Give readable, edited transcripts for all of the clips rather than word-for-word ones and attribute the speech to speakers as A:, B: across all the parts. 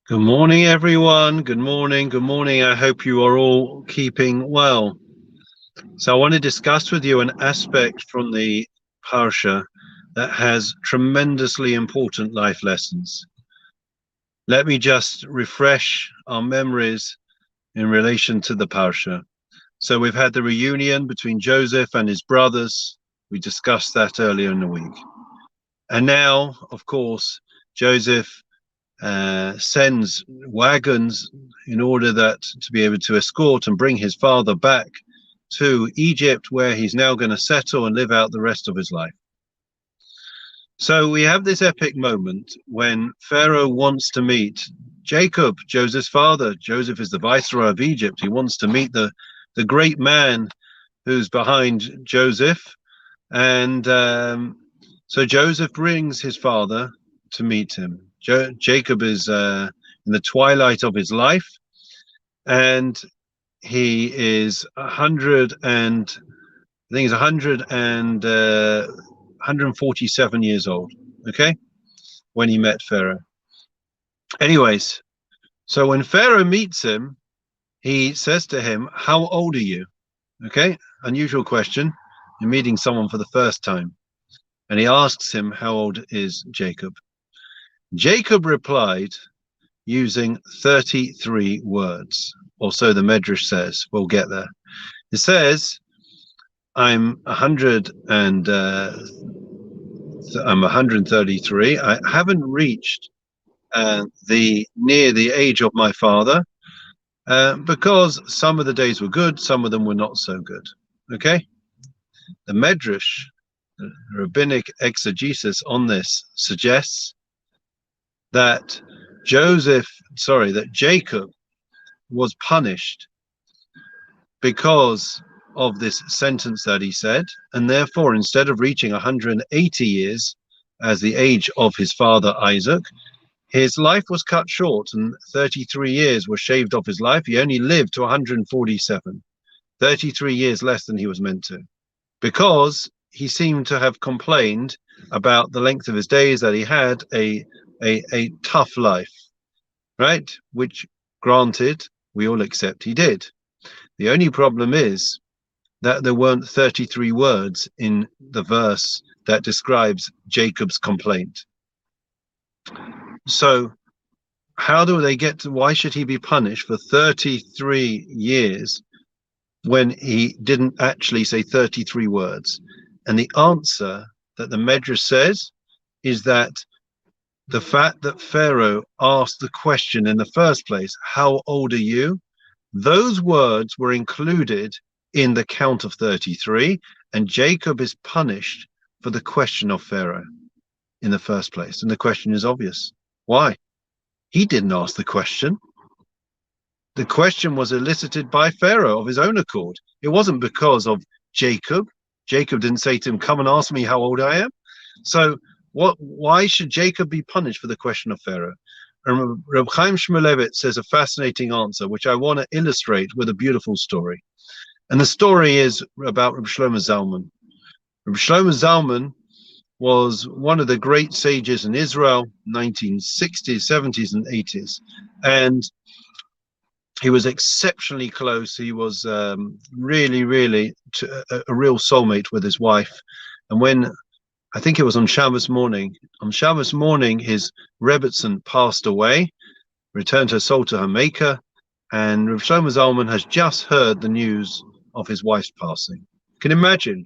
A: Good morning, everyone. Good morning. Good morning. I hope you are all keeping well. So I want to discuss with you an aspect from the Parsha that has tremendously important life lessons. Let me just refresh our memories in relation to the Parsha. So we've had the reunion between Joseph and his brothers. We discussed that earlier in the week. And now, of course, Joseph sends wagons in order that to be able to escort and bring his father back to Egypt, where he's now going to settle and live out the rest of his life. So we have this epic moment when Pharaoh wants to meet Jacob, Joseph's father. Joseph is the viceroy of Egypt. He wants to meet the great man who's behind Joseph. And so Joseph brings his father to meet him. Jacob is in the twilight of his life, and he is 100 and I think he's 147 years old. Okay, when he met Pharaoh. Anyways, so when Pharaoh meets him, he says to him, "How old are you?" Okay, unusual question. You're meeting someone for the first time, and he asks him, "How old is Jacob?" Jacob replied using 33 words, or so the Medrash says. We'll get there. It says, I'm 133. I haven't reached near the age of my father because some of the days were good, some of them were not so good. Okay, the Medrash, the rabbinic exegesis on this suggests that Jacob was punished because of this sentence that he said, and therefore instead of reaching 180 years as the age of his father Isaac, his life was cut short and 33 years were shaved off his life. He only lived to 147, 33 years less than he was meant to, because he seemed to have complained about the length of his days, that he had a tough life, right? Which, granted, we all accept he did. The only problem is that there weren't 33 words in the verse that describes Jacob's complaint. So how do they get to, why should he be punished for 33 years when he didn't actually say 33 words? And the answer that the Medrash says is that the fact that Pharaoh asked the question in the first place, how old are you? Those words were included in the count of 33, and Jacob is punished for the question of Pharaoh in the first place. And the question is obvious. Why? He didn't ask the question. The question was elicited by Pharaoh of his own accord. It wasn't because of Jacob. Jacob didn't say to him, come and ask me how old I am. So why should Jacob be punished for the question of Pharaoh? And Reb Chaim Shmulevitz says a fascinating answer, which I want to illustrate with a beautiful story. And the story is about Reb Shlomo Zalman. Reb Shlomo Zalman was one of the great sages in Israel, 1960s, 70s, and 80s. And he was exceptionally close. He was really, really a real soulmate with his wife. And when, I think it was on Shabbos morning, his Rebbetzin passed away, returned her soul to her maker, and Rav Shlomo Zalman has just heard the news of his wife's passing. You can imagine,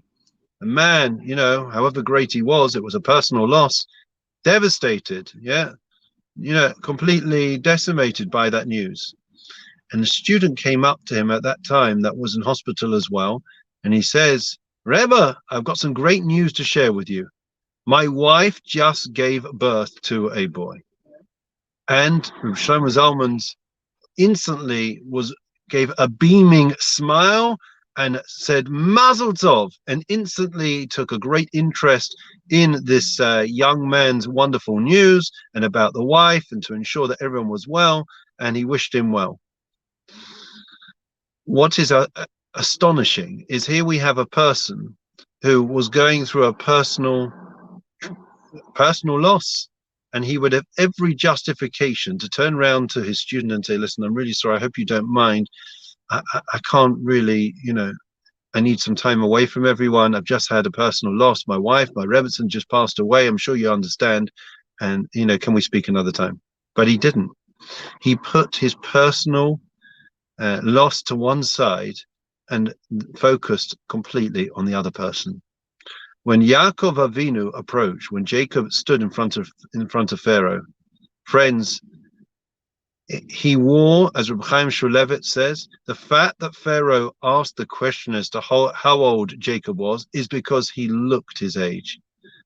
A: a man, you know, however great he was, it was a personal loss, devastated, completely decimated by that news. And a student came up to him at that time that was in hospital as well, and he says, Rebbe, I've got some great news to share with you. My wife just gave birth to a boy. And Rav Shlomo Zalman instantly gave a beaming smile and said Mazel Tov, and instantly took a great interest in this young man's wonderful news and about the wife, and to ensure that everyone was well, and he wished him well. What is astonishing is here we have a person who was going through a personal loss. And he would have every justification to turn around to his student and say, listen, I'm really sorry. I hope you don't mind. I can't really, I need some time away from everyone. I've just had a personal loss. My wife, my Rebbetzin, just passed away. I'm sure you understand. And, can we speak another time? But he didn't. He put his personal loss to one side and focused completely on the other person. When Yaakov Avinu approached, when Jacob stood in front of Pharaoh, friends, he wore, as Reb Chaim Shmulevitz says, the fact that Pharaoh asked the question as to how old Jacob was is because he looked his age,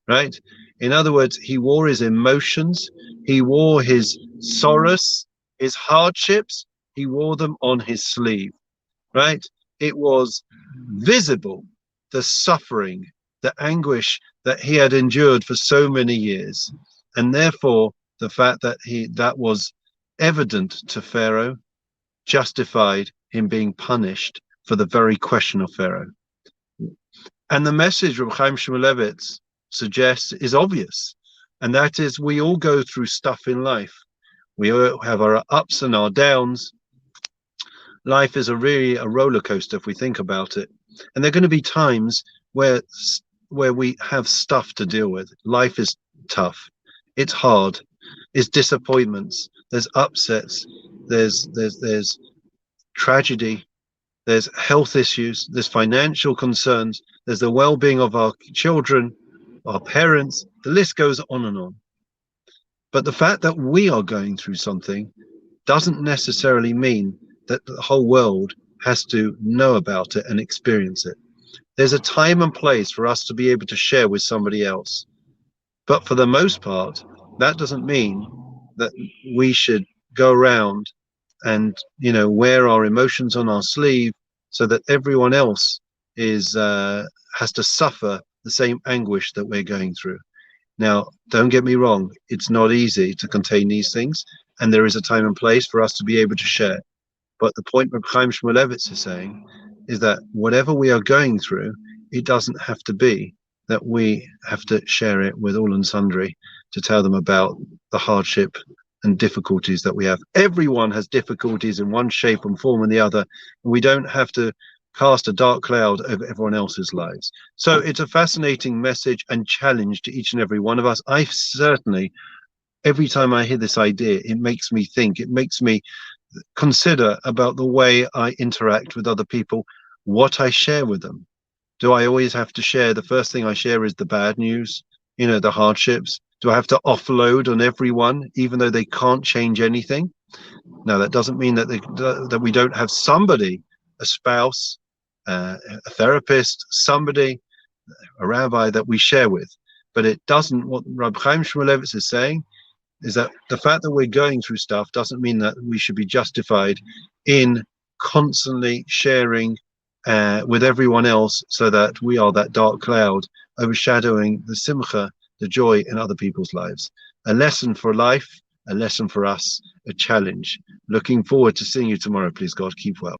A: right? In other words, he wore his emotions, he wore his sorrows, his hardships, he wore them on his sleeve, right? It was visible, the suffering, the anguish that he had endured for so many years. And therefore, the fact that that was evident to Pharaoh justified him being punished for the very question of Pharaoh. And the message Reb Chaim Shmulevitz suggests is obvious, and that is we all go through stuff in life. We all have our ups and our downs. Life is really a roller coaster if we think about it. And there are going to be times where we have stuff to deal with. Life is tough. It's hard. It's disappointments. There's upsets. There's tragedy. There's health issues. There's financial concerns. There's the well-being of our children, our parents. The list goes on and on. But the fact that we are going through something doesn't necessarily mean that the whole world has to know about it and experience it. There's a time and place for us to be able to share with somebody else. But for the most part, that doesn't mean that we should go around and, wear our emotions on our sleeve so that everyone else has to suffer the same anguish that we're going through. Now, don't get me wrong, it's not easy to contain these things, and there is a time and place for us to be able to share. But the point Reb Chaim Shmulevitz is saying is that whatever we are going through, it doesn't have to be that we have to share it with all and sundry to tell them about the hardship and difficulties that we have. Everyone has difficulties in one shape and form and the other, and we don't have to cast a dark cloud over everyone else's lives. So it's a fascinating message and challenge to each and every one of us. I certainly, every time I hear this idea, it makes me think, it makes me consider about the way I interact with other people, what I share with them. Do I always have to share? The first thing I share is the bad news, the hardships. Do I have to offload on everyone, even though they can't change anything? No, that doesn't mean that we don't have somebody, a spouse, a therapist, somebody, a rabbi that we share with. But it doesn't, what Reb Chaim Shmulevitz is saying is that the fact that we're going through stuff doesn't mean that we should be justified in constantly sharing with everyone else so that we are that dark cloud overshadowing the simcha, the joy in other people's lives. A lesson for life, a lesson for us, a challenge. Looking forward to seeing you tomorrow. Please, God, keep well.